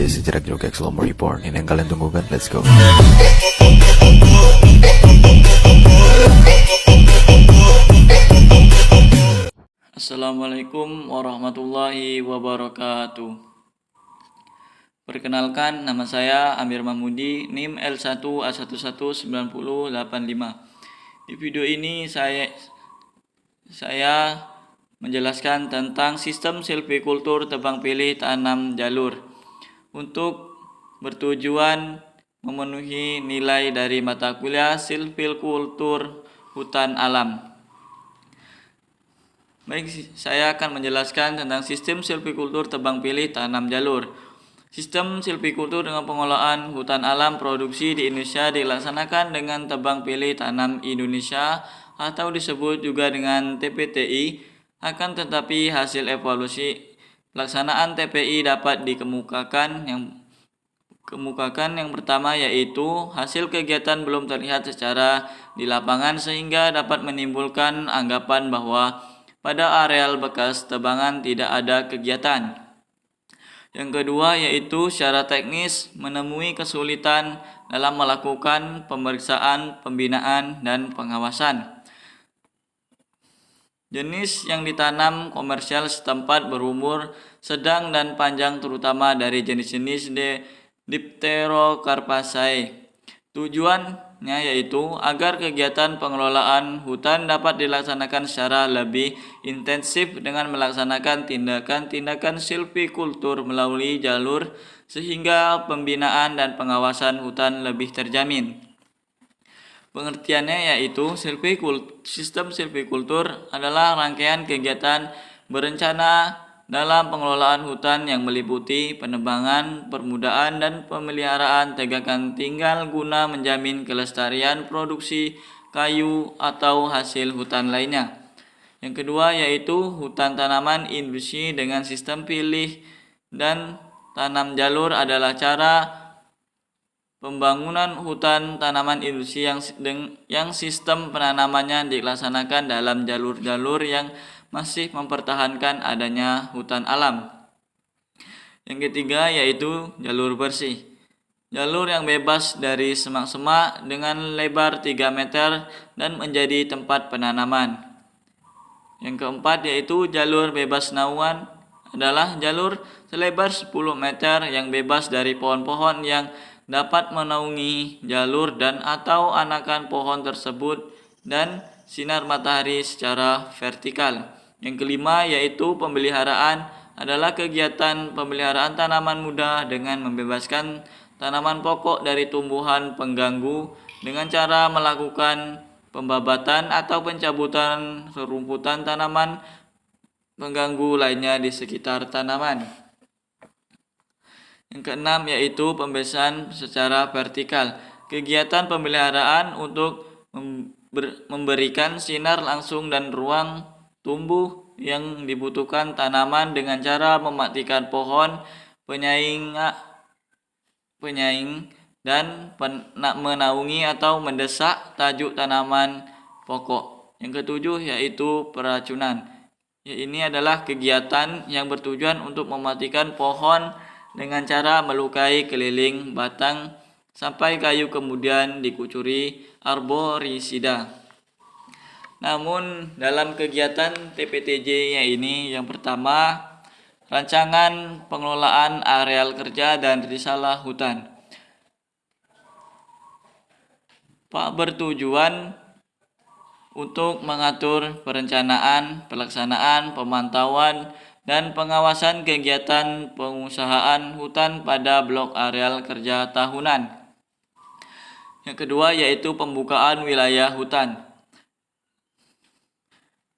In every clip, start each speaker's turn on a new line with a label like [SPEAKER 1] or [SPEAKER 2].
[SPEAKER 1] This is Jarak Jokek Slomo Report. Ini yang kalian tunggu kan? Let's go.
[SPEAKER 2] Assalamualaikum warahmatullahi wabarakatuh. Perkenalkan, nama saya Amir Mahmudi, NIM L1A119085. Di video ini saya menjelaskan tentang sistem silvikultur tebang pilih tanam jalur untuk bertujuan memenuhi nilai dari mata kuliah silvikultur hutan alam. Baik, saya akan menjelaskan tentang sistem silvikultur tebang pilih tanam jalur. Sistem silvikultur dengan pengolahan hutan alam produksi di Indonesia dilaksanakan dengan tebang pilih tanam Indonesia atau disebut juga dengan TPTI. Akan tetapi hasil evaluasi pelaksanaan TPI dapat dikemukakan yang pertama, yaitu hasil kegiatan belum terlihat secara di lapangan sehingga dapat menimbulkan anggapan bahwa pada areal bekas tebangan tidak ada kegiatan. Yang kedua, yaitu secara teknis menemui kesulitan dalam melakukan pemeriksaan, pembinaan, dan pengawasan. Jenis yang ditanam komersial setempat berumur sedang dan panjang, terutama dari jenis-jenis Dipterocarpaceae. Tujuannya yaitu agar kegiatan pengelolaan hutan dapat dilaksanakan secara lebih intensif dengan melaksanakan tindakan-tindakan silvikultur melalui jalur sehingga pembinaan dan pengawasan hutan lebih terjamin. Pengertiannya yaitu sistem silvikultur adalah rangkaian kegiatan berencana dalam pengelolaan hutan yang meliputi penebangan, permudaan, dan pemeliharaan tegakan tinggal guna menjamin kelestarian produksi kayu atau hasil hutan lainnya. Yang kedua yaitu hutan tanaman industri dengan sistem pilih dan tanam jalur adalah cara pembangunan hutan tanaman industri yang sistem penanamannya dilaksanakan dalam jalur-jalur yang masih mempertahankan adanya hutan alam. Yang ketiga yaitu jalur bersih. Jalur yang bebas dari semak-semak dengan lebar 3 meter dan menjadi tempat penanaman. Yang keempat yaitu jalur bebas naungan adalah jalur selebar 10 meter yang bebas dari pohon-pohon yang dapat menaungi jalur dan atau anakan pohon tersebut dan sinar matahari secara vertikal. Yang kelima yaitu pemeliharaan adalah kegiatan pemeliharaan tanaman muda dengan membebaskan tanaman pokok dari tumbuhan pengganggu dengan cara melakukan pembabatan atau pencabutan serumputan tanaman pengganggu lainnya di sekitar tanaman. Yang keenam yaitu pembebasan secara vertikal. Kegiatan pemeliharaan untuk memberikan sinar langsung dan ruang tumbuh yang dibutuhkan tanaman dengan cara mematikan pohon penyaing dan menaungi atau mendesak tajuk tanaman pokok. Yang ketujuh yaitu peracunan. Ini adalah kegiatan yang bertujuan untuk mematikan pohon dengan cara melukai keliling batang sampai kayu kemudian dikucuri arborisida. Namun dalam kegiatan TPTJ ini yang pertama, rancangan pengelolaan areal kerja dan risalah hutan. Bertujuan untuk mengatur perencanaan, pelaksanaan, pemantauan, dan pengawasan kegiatan pengusahaan hutan pada blok areal kerja tahunan. Yang kedua yaitu pembukaan wilayah hutan.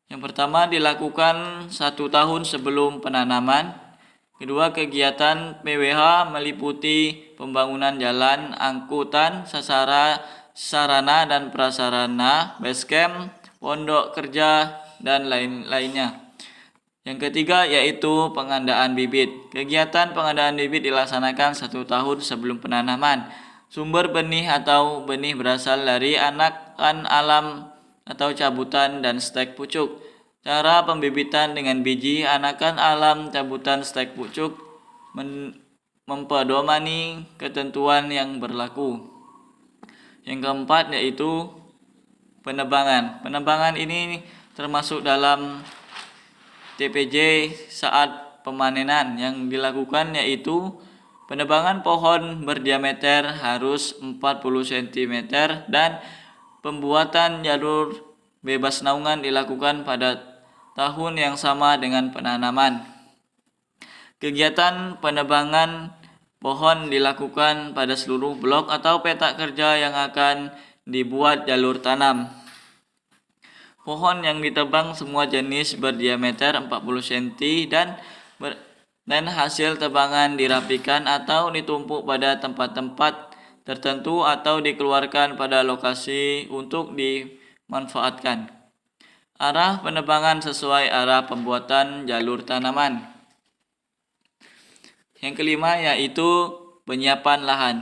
[SPEAKER 2] Yang pertama dilakukan 1 tahun sebelum penanaman. Kedua, kegiatan PWH meliputi pembangunan jalan, angkutan, sarana dan prasarana, base camp, pondok kerja, dan lain-lainnya. Yang ketiga yaitu pengadaan bibit. Kegiatan pengadaan bibit dilaksanakan 1 tahun sebelum penanaman. Sumber benih atau benih berasal dari anakan alam atau cabutan dan stek pucuk. Cara pembibitan dengan biji anakan alam, cabutan, stek pucuk mempedomani ketentuan yang berlaku. Yang keempat yaitu penebangan. Penebangan ini termasuk dalam TPJ saat pemanenan. Yang dilakukan yaitu penebangan pohon berdiameter harus 40 cm dan pembuatan jalur bebas naungan dilakukan pada tahun yang sama dengan penanaman. Kegiatan penebangan pohon dilakukan pada seluruh blok atau petak kerja yang akan dibuat jalur tanam. Pohon yang ditebang semua jenis berdiameter 40 cm dan hasil tebangan dirapikan atau ditumpuk pada tempat-tempat tertentu atau dikeluarkan pada lokasi untuk dimanfaatkan. Arah penebangan sesuai arah pembuatan jalur tanaman. Yang kelima yaitu penyiapan lahan.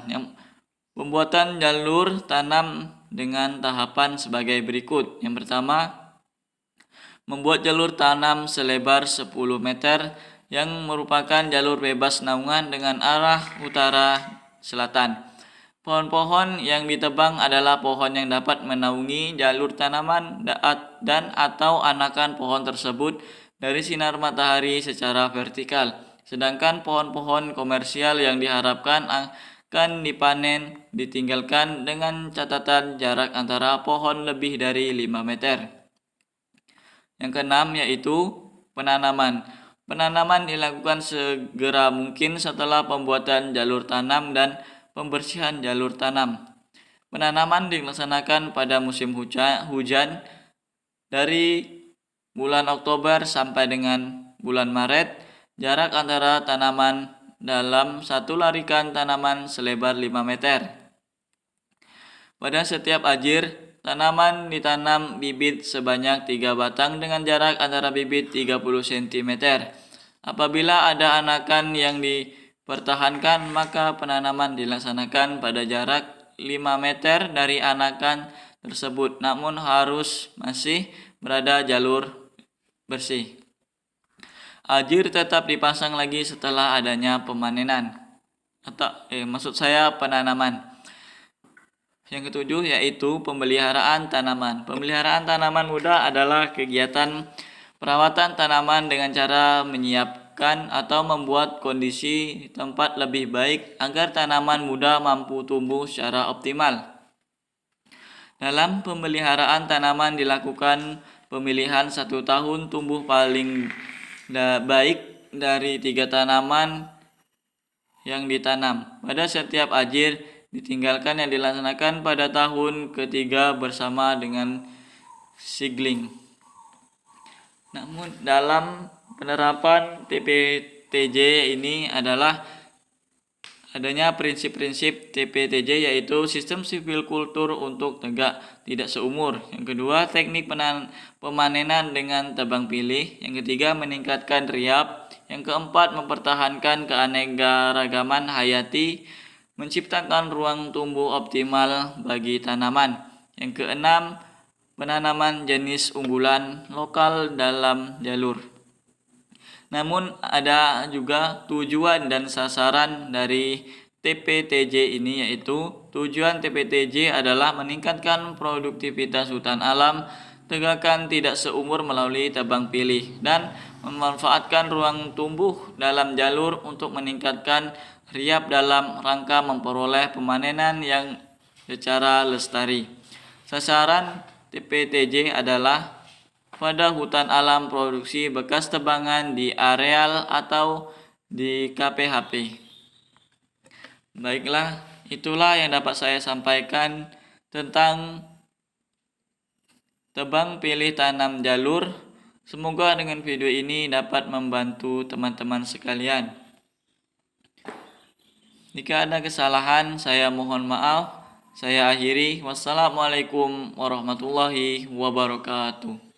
[SPEAKER 2] Pembuatan jalur tanam dengan tahapan sebagai berikut. Yang pertama, membuat jalur tanam selebar 10 meter yang merupakan jalur bebas naungan dengan arah utara selatan. Pohon-pohon yang ditebang adalah pohon yang dapat menaungi jalur tanaman dan atau anakan pohon tersebut dari sinar matahari secara vertikal. Sedangkan pohon-pohon komersial yang diharapkan akan dipanen ditinggalkan dengan catatan jarak antara pohon lebih dari 5 meter. Yang keenam yaitu penanaman. Penanaman dilakukan segera mungkin setelah pembuatan jalur tanam dan pembersihan jalur tanam. Penanaman dilaksanakan pada musim hujan dari bulan Oktober sampai dengan bulan Maret. Jarak antara tanaman dalam satu larikan tanaman selebar 5 meter. Pada setiap ajir, tanaman ditanam bibit sebanyak 3 batang dengan jarak antara bibit 30 cm. Apabila ada anakan yang dipertahankan, maka penanaman dilaksanakan pada jarak 5 meter dari anakan tersebut, namun harus masih berada jalur bersih. Ajir tetap dipasang lagi setelah adanya pemanenan penanaman. Yang ketujuh yaitu pemeliharaan tanaman. Pemeliharaan tanaman muda adalah kegiatan perawatan tanaman dengan cara menyiapkan atau membuat kondisi tempat lebih baik agar tanaman muda mampu tumbuh secara optimal. Dalam pemeliharaan tanaman dilakukan pemilihan 1 tahun tumbuh paling baik dari 3 tanaman yang ditanam. Pada setiap ajir ditinggalkan yang dilaksanakan pada tahun ketiga bersama dengan seedling. Namun dalam penerapan TPTJ ini adalah adanya prinsip-prinsip TPTJ yaitu sistem silvicultur untuk tegak tidak seumur. Yang kedua, teknik pemanenan dengan tebang pilih. Yang ketiga, meningkatkan riap. Yang keempat, mempertahankan keanekaragaman hayati, menciptakan ruang tumbuh optimal bagi tanaman. Yang keenam, penanaman jenis unggulan lokal dalam jalur. Namun ada juga tujuan dan sasaran dari TPTJ ini, yaitu tujuan TPTJ adalah meningkatkan produktivitas hutan alam, tegakkan tidak seumur melalui tebang pilih, dan memanfaatkan ruang tumbuh dalam jalur untuk meningkatkan riap dalam rangka memperoleh pemanenan yang secara lestari. Sasaran TPTJ adalah pada hutan alam produksi bekas tebangan di areal atau di KPHP. Baiklah, itulah yang dapat saya sampaikan tentang tebang pilih tanam jalur. Semoga dengan video ini dapat membantu teman-teman sekalian. Jika ada kesalahan, saya mohon maaf. Saya akhiri. Wassalamualaikum warahmatullahi wabarakatuh.